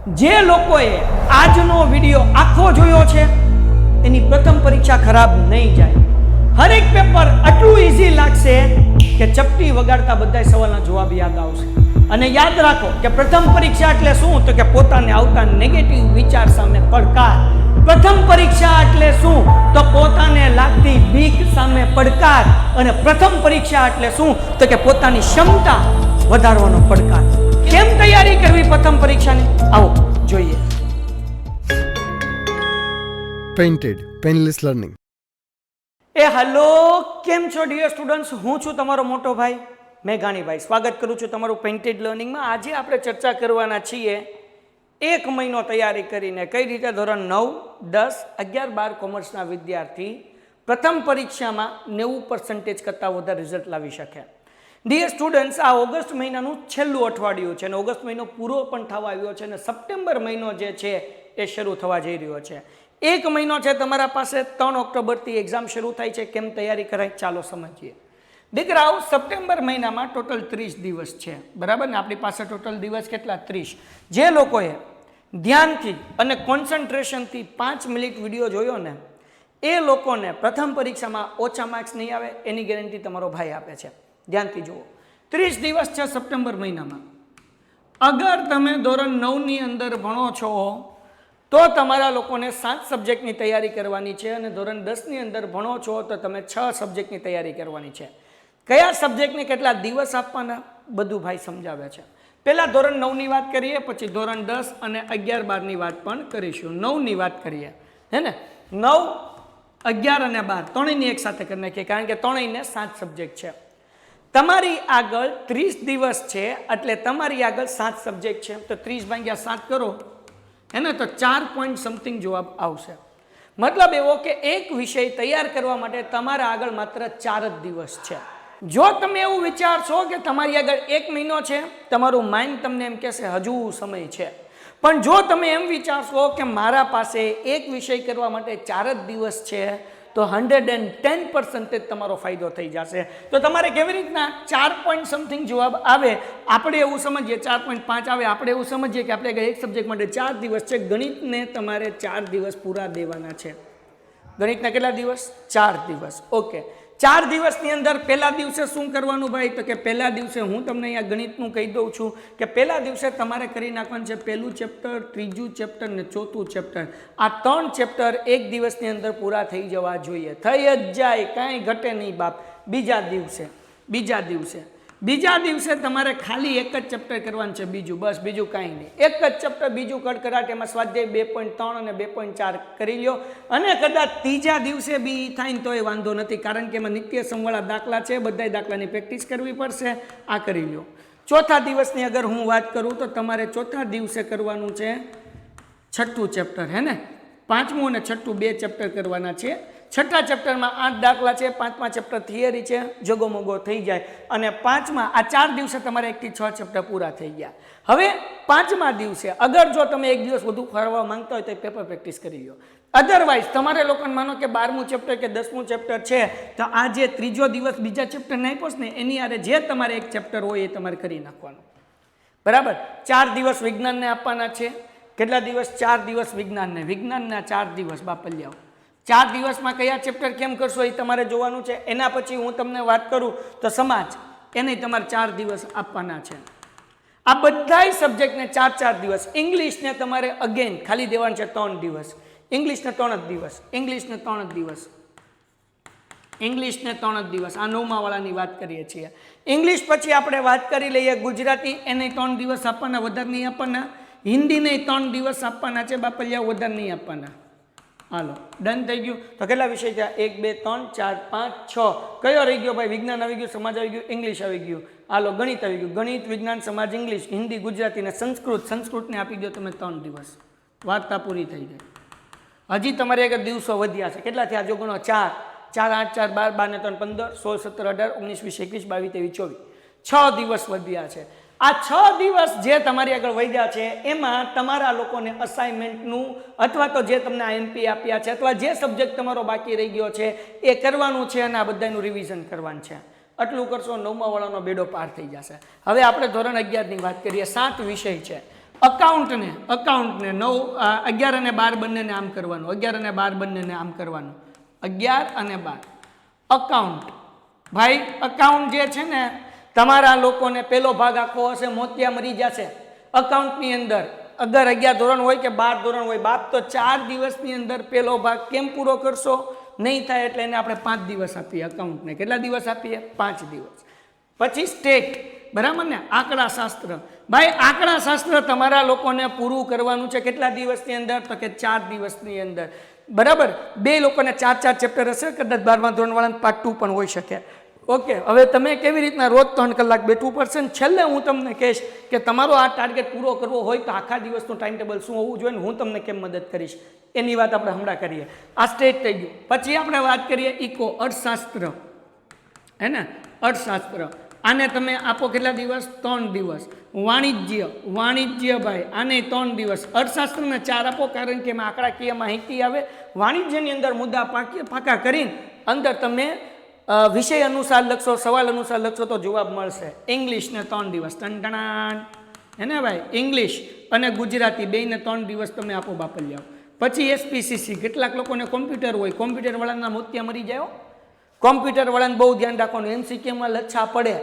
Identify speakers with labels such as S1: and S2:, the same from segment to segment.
S1: જે લોકોએ આજનો વિડિયો આખો જોયો છે એની પ્રથમ પરીક્ષા ખરાબ નહીં જાય. હરેક પેપર આટલું ઈઝી લાગશે કે ચપટી વગાડતા બધા સવાલના જવાબ યાદ આવશે. અને યાદ રાખો કે પ્રથમ પરીક્ષા એટલે શું? તો કે પોતાને આવતા નેગેટિવ વિચાર સામે પડકાર. પ્રથમ પરીક્ષા એટલે શું? તો પોતાને લાગતી બીક સામે પડકાર. અને પ્રથમ પરીક્ષા એટલે શું? તો કે પોતાની ક્ષમતા વધારવાનો પડકાર. કેમ તૈયારી કરવી પ્રથમ પરીક્ષાની? આવો જોઈએ.
S2: Painted painless learning.
S1: હેલો, કેમ છો ડિયર સ્ટુડન્ટ્સ? હું છું તમારો મોટો ભાઈ મેઘાણીભાઈ. સ્વાગત કરું છું તમારું પેઇન્ટેડ લર્નિંગમાં. આજે આપણે ચર્ચા કરવાના છીએ એક મહિનો તૈયારી કરીને કઈ રીતે ધોરણ 9, 10, 11, 12 કોમર્સના વિદ્યાર્થી પ્રથમ પરીક્ષામાં 90% કરતાં વધારે રિઝલ્ટ લાવી શકે. ડિયર સ્ટુડન્ટ્સ, આ ઓગસ્ટ મહિનાનું છેલ્લું અઠવાડિયું છે અને ઓગસ્ટ મહિનો પૂરો પણ થવા આવ્યો છે અને સપ્ટેમ્બર મહિનો જે છે એ શરૂ થવા જઈ રહ્યો છે. એક મહિનો છે તમારા પાસે. 3 ઓક્ટોબરથી એક્ઝામ શરૂ થાય છે. કેમ તૈયારી કરાય ચાલો સમજીએ. દીકરાઓ, સપ્ટેમ્બર મહિનામાં ટોટલ 30 દિવસ છે, બરાબર ને? આપણી પાસે ટોટલ દિવસ કેટલા? 30. જે લોકોએ ધ્યાનથી અને કોન્સન્ટ્રેશનથી 5 મિનિટ વિડીયો જોયો ને એ લોકોને પ્રથમ પરીક્ષામાં ઓછા માર્ક્સ નહીં આવે એની ગેરંટી તમારો ભાઈ આપે છે. ધ્યાનથી જુઓ. 30 દિવસ છે સપ્ટેમ્બર મહિનામાં. અગર તમે ધોરણ 9ની અંદર ભણો છો તો તમારા લોકોને 7 સબ્જેક્ટની તૈયારી કરવાની છે અને ધોરણ 10ની અંદર ભણો છો તો તમે 6 સબ્જેક્ટની તૈયારી કરવાની છે. કયા સબ્જેક્ટને કેટલા દિવસ આપવાના બધું ભાઈ સમજાવે છે. પહેલાં ધોરણ 9ની વાત કરીએ, પછી ધોરણ 10 અને 11, 12ની વાત પણ કરીશું. 9ની વાત કરીએ, હે ને? 9, 11 અને 12 ત્રણેયની એક સાથે કરી નાખીએ, કારણ કે ત્રણેયને 7 સબ્જેક્ટ છે. તમારી આગળ 30 દિવસ છે એટલે તમારી આગળ 7 સબ્જેક્ટ છે તો 30 ભાગ્યા 7 કરો એને તો 4 પોઈન્ટ સમથિંગ જવાબ આવશે. મતલબ એવો કે એક વિષય તૈયાર કરવા માટે તમારા આગળ માત્ર 4 જ દિવસ છે. જો તમે એવું વિચારશો કે તમારી આગળ 1 મહિનો છે, તમારું માઇન્ડ તમને એમ કહેશે હજુ સમય છે. પણ જો તમે એમ વિચારશો કે મારા પાસે એક વિષય કરવા માટે 4 જ દિવસ છે તો 110% તમારો ફાયદો થઈ જશે. તો તમારે કેવી રીતના 4 પોઈન્ટ સમથિંગ જવાબ આવે? આપણે એવું સમજીએ 4.5 આવે. આપણે એવું સમજીએ કે આપણે એક સબ્જેક્ટ માટે 4 દિવસ છે. ગણિતને તમારે 4 દિવસ પૂરા દેવાના છે. ગણિતના કેટલા દિવસ? 4 દિવસ. ઓકે, 4 દિવસની અંદર પહેલા દિવસે શું કરવાનું ભાઈ? તો કે પહેલા દિવસે હું તમને અહીંયા ગણિતનું કહી દઉં છું કે પહેલા દિવસે તમારે કરી નાખવાનું છે પહેલું ચેપ્ટર, ત્રીજું ચેપ્ટર ને ચોથું ચેપ્ટર. આ 3 ચેપ્ટર એક દિવસની અંદર પૂરા થઈ જવા જોઈએ. થઈ જ જાય, કાંઈ ઘટે નહીં બાપ. બીજા દિવસે તમારે ખાલી એક જ ચેપ્ટર કરવાનું છે, બીજું બસ, બીજું કાંઈ નહીં. એક જ ચેપ્ટર, બીજું કડકડાટ. એમાં સ્વાધ્યાય 2.3 અને 2.4 કરી લ્યો. અને કદાચ ત્રીજા દિવસે બી થાય ને તો એ વાંધો નથી, કારણ કે એમાં નિત્ય સમવાળા દાખલા છે, બધા દાખલાની પ્રેક્ટિસ કરવી પડશે. આ કરી લ્યો. ચોથા દિવસની અગર હું વાત કરું તો તમારે ચોથા દિવસે કરવાનું છે 6થું ચેપ્ટર, હે ને? 5મું અને 6થું 2 ચેપ્ટર કરવાના છે. 6થા ચેપ્ટરમાં 8 દાખલા છે, 5મા ચેપ્ટર થિયરી છે, જગોમગો થઈ જાય. અને 5મા આ 4 દિવસે તમારે 1 થી 6 ચેપ્ટર પૂરા થઈ ગયા. હવે 5મા દિવસે અગર જો તમે એક દિવસ વધુ ફરવા માંગતા હોય તો પેપર પ્રેક્ટિસ કરી લો. અધરવાઇઝ તમારે લોકોને માનો કે 12મું ચેપ્ટર કે 10મું ચેપ્ટર છે તો આ જે ત્રીજો દિવસ બીજા ચેપ્ટરને આપ્યો છે ને એની આરે જે તમારે એક ચેપ્ટર હોય એ તમારે કરી નાખવાનું, બરાબર? 4 દિવસ વિજ્ઞાનને આપવાના છે. કેટલા દિવસ? 4 દિવસ વિજ્ઞાનને. વિજ્ઞાનના 4 દિવસ બાપલ્યાઓ. 4 દિવસમાં કયા ચેપ્ટર કેમ કરશો એ તમારે જોવાનું છે. એના પછી હું તમને વાત કરું તો સમાજ, એને તમારે 4 દિવસ આપવાના છે. આ બધાય સબ્જેક્ટને 4-4 દિવસ. ઇંગ્લિશને તમારે અગેન ખાલી દેવાનું છે 3 દિવસ. ઇંગ્લિશને 3 જ દિવસ. ઇંગ્લિશને 3 જ દિવસ. ઇંગ્લિશને 3 જ દિવસ. આ 9મા વાળાની વાત કરીએ છીએ. ઇંગ્લિશ પછી આપણે વાત કરી લઈએ ગુજરાતી, એને 3 દિવસ આપવાના, વધારે નહીં આપવાના. હિન્દીને 3 દિવસ આપવાના છે બાપલિયા, વધારે નહીં આપવાના. હાલો, ડન થઈ ગયું. તો કેટલા વિષય થયા? 1, 2, 3, 4, 5, 6. કયો રહી ગયો ભાઈ? વિજ્ઞાન આવી ગયું, સમાજ આવી ગયું, ઇંગ્લિશ આવી ગયું. હાલો, ગણિત આવી ગયું. ગણિત, વિજ્ઞાન, સમાજ, ઇંગ્લિશ, હિન્દી, ગુજરાતી ને સંસ્કૃત. સંસ્કૃતને આપી દો તમે 3 દિવસ. વાર્તા પૂરી થઈ ગઈ. હજી તમારે આગળ દિવસો વધ્યા છે. કેટલા થયા? જો ગણો. 4, 8, 4, 12, 12 ને 3, 15, 16, 17, 18, 19, 20, 21, 22, 23, 24. 6 દિવસ વધ્યા છે. આ 6 દિવસ જે તમારી આગળ વધ્યા છે એમાં તમારા લોકોને અસાઇનમેન્ટનું અથવા તો જે તમને MP આપ્યા છે અથવા જે સબ્જેક્ટ તમારો બાકી રહી ગયો છે એ કરવાનું છે અને આ બધાનું રિવિઝન કરવાનું છે. આટલું કરશો 9મા વાળાનો બેડો પાર થઈ જશે. હવે આપણે ધોરણ 11ની વાત કરીએ. 7 વિષય છે. અકાઉન્ટને 11 અને 12 બંનેને આમ કરવાનું, 11 અને 12 બંનેને આમ કરવાનું, 11 અને 12 અકાઉન્ટ. ભાઈ અકાઉન્ટ જે છે ને તમારા લોકોને પેલો ભાગ આખો હશે મોતિયા મરી જશે અકાઉન્ટની અંદર. અગર 11 ધોરણ હોય કે 12 ધોરણ હોય, બાપ તો 4 દિવસની અંદર પેલો ભાગ કેમ પૂરો કરશો? નહીં થાય એટલે એને આપણે 5 દિવસ આપીએ અકાઉન્ટને. કેટલા દિવસ આપીએ? 5 દિવસ. પછી સ્ટેટ, બરાબર ને, આંકડા શાસ્ત્ર. ભાઈ આંકડા શાસ્ત્ર તમારા લોકોને પૂરું કરવાનું છે કેટલા દિવસની અંદર? તો કે 4 દિવસની અંદર, બરાબર. બે લોકોને 4 ચેપ્ટર હશે, કદાચ 12મા ધોરણવાળાને પાર્ટ 2 પણ હોઈ શકે. ઓકે, હવે તમે કેવી રીતના રોજ 3 કલાક બેઠવું પડશે ને છેલ્લે હું તમને કહીશ કે તમારો આ ટાર્ગેટ પૂરો કરવો હોય તો આખા દિવસનું ટાઈમ ટેબલ શું હોવું જોઈએ ને હું તમને કેમ મદદ કરીશ એની વાત આપણે હમણાં કરીએ. આ સ્ટેટ થઈ ગયું. પછી આપણે વાત કરીએ ઇકો, અર્થશાસ્ત્ર, હે ને, અર્થશાસ્ત્ર. આને તમે આપો કેટલા દિવસ? 3 દિવસ. વાણિજ્ય ભાઈ આને 3 દિવસ. અર્થશાસ્ત્રને 4 આપો કારણ કે એમાં આંકડાકીય માહિતી આવે. વાણિજ્યની અંદર મુદ્દા પાકા કરીને અંદર તમે વિષય અનુસાર લખશો, સવાલ અનુસાર લખશો તો જવાબ મળશે. ઇંગ્લિશને 3 દિવસ, ટનટણાન, હે ને ભાઈ. ઇંગ્લિશ અને ગુજરાતી બેયને 3 દિવસ તમે આપો બાપલિયાઓ. પછી એસપીસીસી, કેટલાક લોકોને કોમ્પ્યુટર હોય, કોમ્પ્યુટરવાળાના મોતિયા મરી જાય. કોમ્પ્યુટરવાળાને બહુ ધ્યાન રાખવાનું, એમસીક્યુમાં લચ્છા પડે.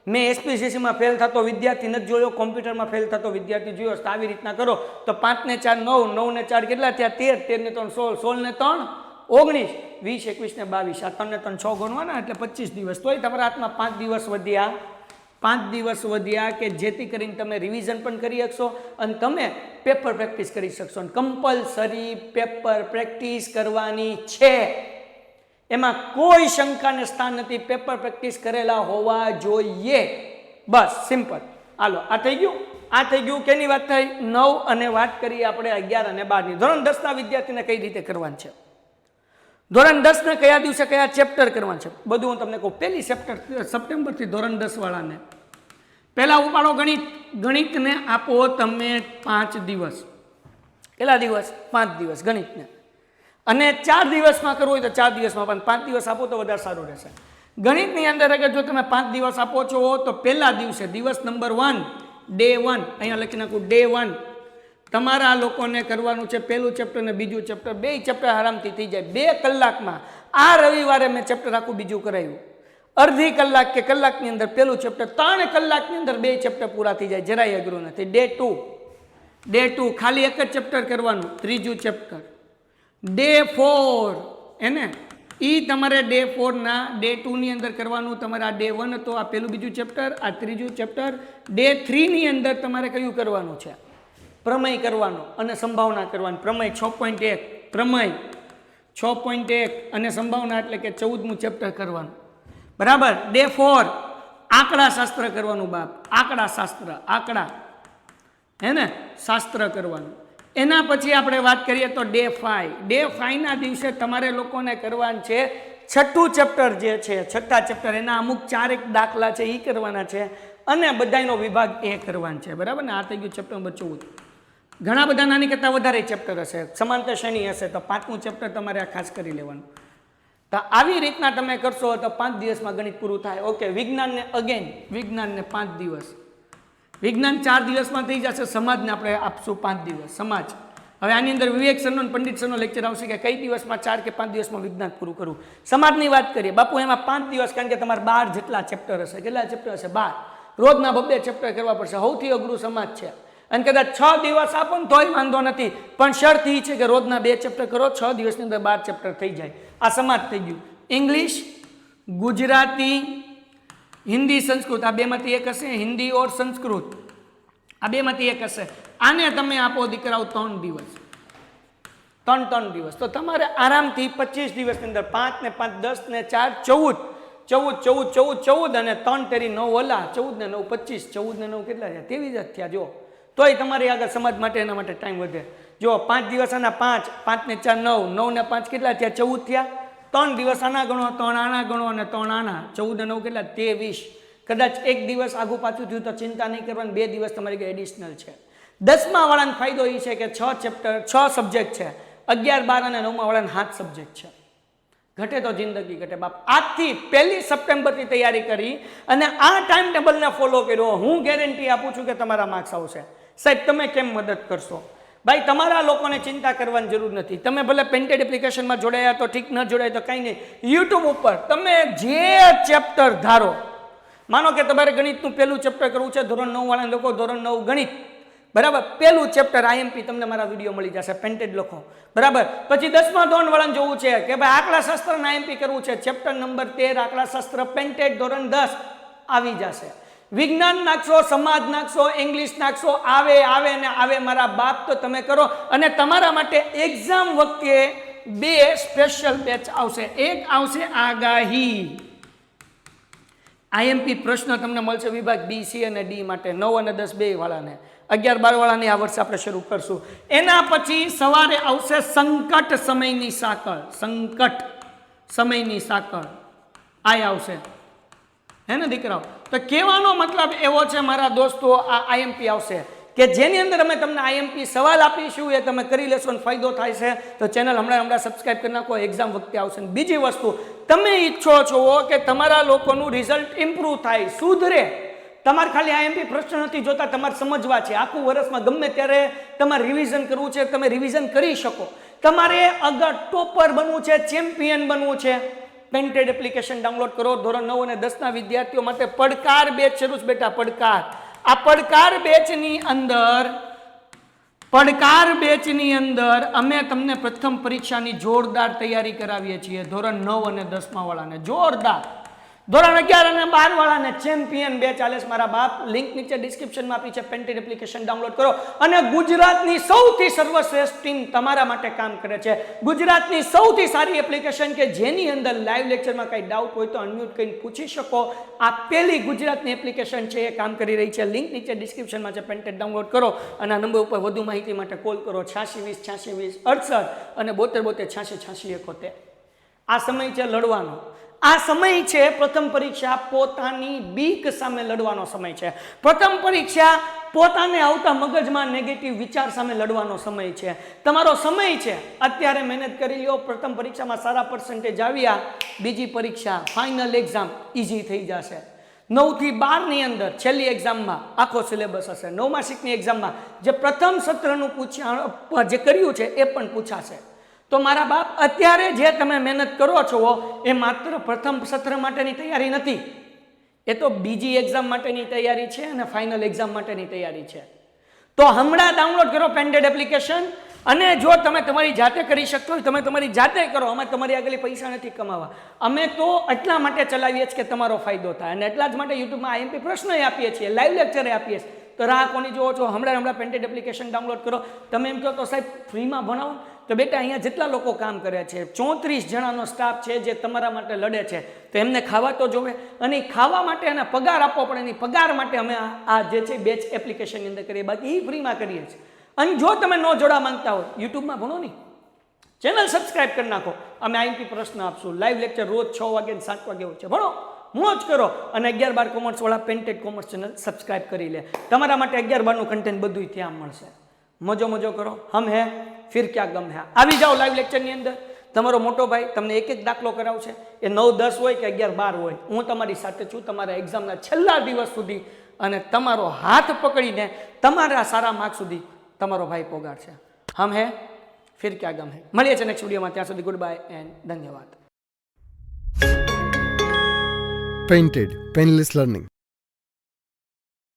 S1: મેં એસપીસીસીમાં ફેલ થતો વિદ્યાર્થી નથી જોયો, કોમ્પ્યુટરમાં ફેલ થતો વિદ્યાર્થી જોયો. તો આવી રીતના કરો તો 5 ને 4 9, 9 ને 4 કેટલા થયા? 13, 13 ને 3 16, 16 ને 3 19, 20 21 ને 22, આ 3 ને 3 6 ગણવાના એટલે 25 દિવસ. તોય તમારા હાથમાં 5 દિવસ વધ્યા, 5 દિવસ વધ્યા કે જેથી કરીને તમે રિવિઝન પણ કરી શકશો અને તમે પેપર પ્રેક્ટિસ કરી શકશો. અને કમ્પલસરી પેપર પ્રેક્ટિસ કરવાની છે, એમાં કોઈ શંકાને સ્થાન નથી. પેપર પ્રેક્ટિસ કરેલા હોવા જોઈએ, બસ સિમ્પલ. હાલો, આ થઈ ગયું. આ થઈ ગયું. કેની વાત થઈ? 9 અને વાત કરીએ આપણે 11 અને 12 ની. ધોરણ 10ના વિદ્યાર્થીને કઈ રીતે કરવાનું છે? ધોરણ 10 ને કયા દિવસે કયા ચેપ્ટર કરવાના છે બધું હું તમને કહું. 1 સપ્ટેમ્બરથી ધોરણ 10 વાળાને પહેલા ઉપાડો ગણિત. ગણિતને આપો તમે 5 દિવસ. કેટલા દિવસ? 5 દિવસ ગણિતને. અને 4 દિવસમાં કરવું હોય તો 4 દિવસમાં, પણ 5 દિવસ આપો તો વધારે સારું રહેશે. ગણિતની અંદર અગર જો તમે 5 દિવસ આપો છો તો પહેલા દિવસે દિવસ નંબર 1, ડે 1, અહીંયા લખી નાખું ડે 1, તમારા લોકોને કરવાનું છે પહેલું ચેપ્ટર ને બીજું ચેપ્ટર. 2 ચેપ્ટર આરામથી થઈ જાય 2 કલાકમાં. આ રવિવારે મેં ચેપ્ટર આખું બીજું કરાવ્યું. અડધી કલાક કે કલાકની અંદર પહેલું ચેપ્ટર, 3 કલાકની અંદર 2 ચેપ્ટર પૂરા થઈ જાય, જરાય અઘરું નથી. ડે 2 ખાલી એક જ ચેપ્ટર કરવાનું, ત્રીજું ચેપ્ટર. ડે 4 એને એ તમારે ડે 4 ના ડે 2 ની અંદર કરવાનું. તમારે આ ડે 1 હતો, આ પહેલું બીજું ચેપ્ટર, આ ત્રીજું ચેપ્ટર. ડે 3 ની અંદર તમારે કયું કરવાનું છે? પ્રમેય કરવાનો અને સંભાવના કરવાની. પ્રમેય 6.1, પ્રમેય 6.1 અને સંભાવના એટલે કે 14મું ચેપ્ટર કરવાનું, બરાબર. ડે 4 આંકડા શાસ્ત્ર કરવાનું બાપ. આંકડા શાસ્ત્ર, આંકડા, હે ને, શાસ્ત્ર કરવાનું. એના પછી આપણે વાત કરીએ તો ડે 5. ડે 5 ના દિવસે તમારે લોકોને કરવાનું છે 6થું ચેપ્ટર જે છે, 6થા ચેપ્ટર, એના અમુક 4 દાખલા છે એ કરવાના છે અને બધાનો વિભાગ એ કરવાનો છે, બરાબર ને. આ થઈ ગયું ચેપ્ટર નંબર 14. ઘણા બધા નાની કરતાં વધારે ચેપ્ટર હશે, સમાંતર શ્રેણી હશે તો 5મું ચેપ્ટર તમારે આ ખાસ કરી લેવાનું. તો આવી રીતના તમે કરશો તો 5 દિવસમાં ગણિત પૂરું થાય. ઓકે, વિજ્ઞાનને અગેન, વિજ્ઞાનને 5 દિવસ. વિજ્ઞાન 4 દિવસમાં થઈ જશે. સમાજને આપણે આપશું 5 દિવસ. સમાજ, હવે આની અંદર વિવેક સરનો અને પંડિત સરનો લેક્ચર આવશે કે કઈ દિવસમાં 4 કે 5 દિવસમાં વિજ્ઞાન પૂરું કરવું. સમાજની વાત કરીએ બાપુ, એમાં 5 દિવસ, કારણ કે તમારે 12 જેટલા ચેપ્ટર હશે. કેટલા ચેપ્ટર હશે? 12. રોજના 2 ચેપ્ટર કરવા પડશે. સૌથી અઘરું સમાજ છે. અને કદાચ 6 દિવસ આપો ને તોય વાંધો નથી, પણ શરત એ છે કે રોજના 2 ચેપ્ટર કરો, 6 દિવસની અંદર 12 ચેપ્ટર થઈ જાય. આ સમાજ થઈ ગયું. ઇંગ્લિશ, ગુજરાતી, હિન્દી, સંસ્કૃત, આ બેમાંથી એક હશે. હિન્દી ઓર સંસ્કૃત, આ બેમાંથી એક હશે. આને તમે આપો દીકરાઓ 3 દિવસ, 3 દિવસ. તો તમારે આરામથી 25 દિવસની અંદર 5 ને 5 10 ને 4 14 અને 3 તેરી 9 ઓલા 14 ને 9 25, 14 ને 9 કેટલા થયા? 23 જ થયા. જો તોય તમારી આગળ સમાજ માટે એના માટે ટાઈમ વધે. જો 5 દિવસ આના 5, 5 ને 4 9, 9 ને 5 કેટલા થયા? 14 થયા. 3 દિવસ આના ગણો, 3 આના ગણો અને 3 આના, 14 ને 9 કેટલા? 23. કદાચ એક દિવસ આગું પાછું થયું તો ચિંતા નહીં કરવાની, 2 દિવસ તમારી એડિશનલ છે. 10મા વાળાનો ફાયદો એ છે કે 6 ચેપ્ટર 6 સબ્જેક્ટ છે. 11 12 અને 9મા વાળાને 7 સબ્જેક્ટ છે. ઘટે તો જિંદગી ઘટે બાપ. આજથી 1 સપ્ટેમ્બરથી તૈયારી કરી અને આ ટાઈમ ટેબલને ફોલો કર્યો, હું ગેરંટી આપું છું કે તમારા માર્ક્સ આવશે. સાહેબ તમે કેમ મદદ કરશો? ભાઈ તમારા લોકોને ચિંતા કરવાની જરૂર નથી. તમે ભલે પેન્ટેડ એપ્લિકેશનમાં જોડાયા તો ઠીક, ન જોડાય તો કંઈ નહીં. યુટ્યુબ ઉપર તમે જે ચેપ્ટર ધારો, માનો કે તમારે ગણિતનું પહેલું ચેપ્ટર કરવું છે, ધોરણ 9 વાળા લોકો ધોરણ 9 ગણિત, બરાબર, પહેલું ચેપ્ટર આઈએમપી તમને મારા વિડીયો મળી જશે, પેન્ટેડ લખો, બરાબર. પછી 10મા ધોરણ વાળાને જોવું છે કે ભાઈ આંકડા શાસ્ત્રના આઈએમપી કરવું છે, ચેપ્ટર નંબર 13 આંકડા શાસ્ત્ર પેન્ટેડ ધોરણ 10 આવી જશે. વિજ્ઞાન નાખશો, સમાજ નાખશો, ઇંગ્લિશ નાખશો, આવે ને આવે મારા બાપ, તો તમે કરો. અને તમારા માટે એક્ઝામ વખતે 2 સ્પેશિયલ બેચ આવશે. એક આવશે આગાહી આઈએમપી પ્રશ્ન તમને મળશે વિભાગ બી, સી અને ડી માટે, 9 અને 10 બે વાળાને. 11-12 વાળાની આ વર્ષે આપણે શરૂ કરશું. એના પછી સવારે આવશે સંકટ સમયની સાંકળ, સંકટ સમયની સાંકળ આ આવશે, હે ને દીકરાઓ? તો કહેવાનો મતલબ એવો છે મારા દોસ્તો, આ આઈએમપી આવશે કે જેની અંદર અમે તમને આઈએમપી સવાલ આપીશું, એ તમે કરી લેશો અને ફાયદો થાય છે. તો ચેનલ હમણાં સબસ્ક્રાઇબ કરી નાખો, એક્ઝામ વખતે આવશે. બીજી વસ્તુ, તમે ઈચ્છો છો કે તમારા લોકોનું રિઝલ્ટ ઇમ્પ્રૂવ થાય, સુધરે. તમારે ખાલી આઈએમપી પ્રશ્ન નથી જોતા, તમારે સમજવા છે. આખું વર્ષમાં ગમે ત્યારે તમારે રિવિઝન કરવું છે, તમે રિવિઝન કરી શકો. તમારે અગર ટોપર બનવું છે, ચેમ્પિયન બનવું છે, પેન્ટેડ એપ્લિકેશન ડાઉનલોડ કરો. ધોરણ 9 અને 10ના વિદ્યાર્થીઓ માટે પડકાર બેચ શરૂ છે બેટા, પડકાર. આ પડકાર બેચની અંદર અમે તમને પ્રથમ પરીક્ષાની જોરદાર તૈયારી કરાવીએ છીએ. ધોરણ 9 અને 10મા વાળાને જોરદાર, ધોરણ 11 અને 12 વાળાને ચેમ્પિયન બેચ ચાલે છે મારા બાપ. લિંક નીચે ડિસ્ક્રિપ્શનમાં આપી છે, પેન્ટેડ એપ્લિકેશન ડાઉનલોડ કરો. અને ગુજરાતની સૌથી સર્વશ્રેષ્ઠ ટીમ તમારા માટે કામ કરે છે. ગુજરાતની સૌથી સારી એપ્લિકેશન કે જેની અંદર લાઈવ લેક્ચરમાં કંઈ ડાઉટ હોય તો અનમ્યુટ કરીને પૂછી શકો. આ પહેલી ગુજરાતની એપ્લિકેશન છે, એ કામ કરી રહી છે. લિંક નીચે ડિસ્ક્રિપ્શનમાં છે, પેન્ટેડ ડાઉનલોડ કરો. અને આ નંબર ઉપર વધુ માહિતી માટે કોલ કરો 8620 8620 68 અને 72 86 86 71. આ સમય છે લડવાનો. આ સમય છે પ્રથમ પરીક્ષા પોતાની બીક સામે લડવાનો સમય છે. પ્રથમ પરીક્ષા પોતાને આવતા મગજમાં નેગેટિવ વિચાર સામે લડવાનો સમય છે. તમારો સમય છે, અત્યારે મહેનત કરી લો. પ્રથમ પરીક્ષામાં સારા પર્સન્ટેજ આવ્યા, બીજી પરીક્ષા ફાઇનલ એક્ઝામ ઇઝી થઈ જશે. 9 થી 12ની અંદર છેલ્લી એક્ઝામમાં આખો સિલેબસ હશે. 9મા માસિકની એક્ઝામમાં જે પ્રથમ સત્રનું જે કર્યું છે એ પણ પૂછાશે. તો મારા બાપ, અત્યારે જે તમે મહેનત કરો છો એ માત્ર પ્રથમ સત્ર માટેની તૈયારી નથી, એ તો બીજી એક્ઝામ માટેની તૈયારી છે અને ફાઇનલ એક્ઝામ માટેની તૈયારી છે. તો હમણાં ડાઉનલોડ કરો પેન્ટેડ એપ્લિકેશન. અને જો તમે તમારી જાતે કરી શકતો હોય, તમે તમારી જાતે કરો. અમે તમારી આગળ પૈસા નથી કમાવા, અમે તો એટલા માટે ચલાવીએ છીએ કે તમારો ફાયદો થાય. અને એટલા જ માટે યુટ્યુબમાં આઈએમપી પ્રશ્નો આપીએ છીએ, લાઈવ લેક્ચરે આપીએ છીએ. તો રાહ કોની જોવો છો? હમણાં પેન્ટેડ એપ્લિકેશન ડાઉનલોડ કરો. તમે એમ કહો તો સાહેબ ફ્રીમાં ભણાવો, તો બેટા અહીંયા જેટલા લોકો કામ કરે છે, 34 જણાનો સ્ટાફ છે જે તમારા માટે લડે છે, તો એમને ખાવા તો જોવે. અને ખાવા માટે એને પગાર આપવો પડે. એની પગાર માટે અમે આ જે છે બેચ એપ્લિકેશનની અંદર કરીએ, બાકી એ ફ્રીમાં કરીએ છીએ. અને જો તમે ન જોડા માંગતા હોય, યુટ્યુબમાં ભણો નહીં, ચેનલ સબસ્ક્રાઇબ કરી નાખો. અમે આઈએમપી પ્રશ્ન આપશું, લાઈવ લેક્ચર રોજ 6 વાગે અને 7 વાગે હોય છે. ભણો, મોજ કરો. અને 11-12 કોમર્સ વાળા પેન્ટેડ કોમર્સ ચેનલ સબસ્ક્રાઇબ કરી લે. તમારા માટે 11-12નું કન્ટેન્ટ બધું ત્યાં મળશે. મજો કરો. હમ હે ફિર ક્યાં ગમ હે. આવી જાઓ લાઈવ લેક્ચરની અંદર. તમારો મોટો ભાઈ તમને એક દાખલો કરાવશે, એ 9-10 હોય કે 11-12 હોય. હું તમારી સાથે છું તમારા એક્ઝામના છેલ્લા દિવસ સુધી, અને તમારો હાથ પકડીને તમારા સારા માર્ક સુધી તમારો ભાઈ પોગાડશે. હમ હે ફિર ક્યાં ગમ હે. મળીએ છીએ નેક્સ્ટ વિડીયોમાં. ત્યાં સુધી ગુડ બાય એન્ડ ધન્યવાદ.
S2: Painted, Painless Learning.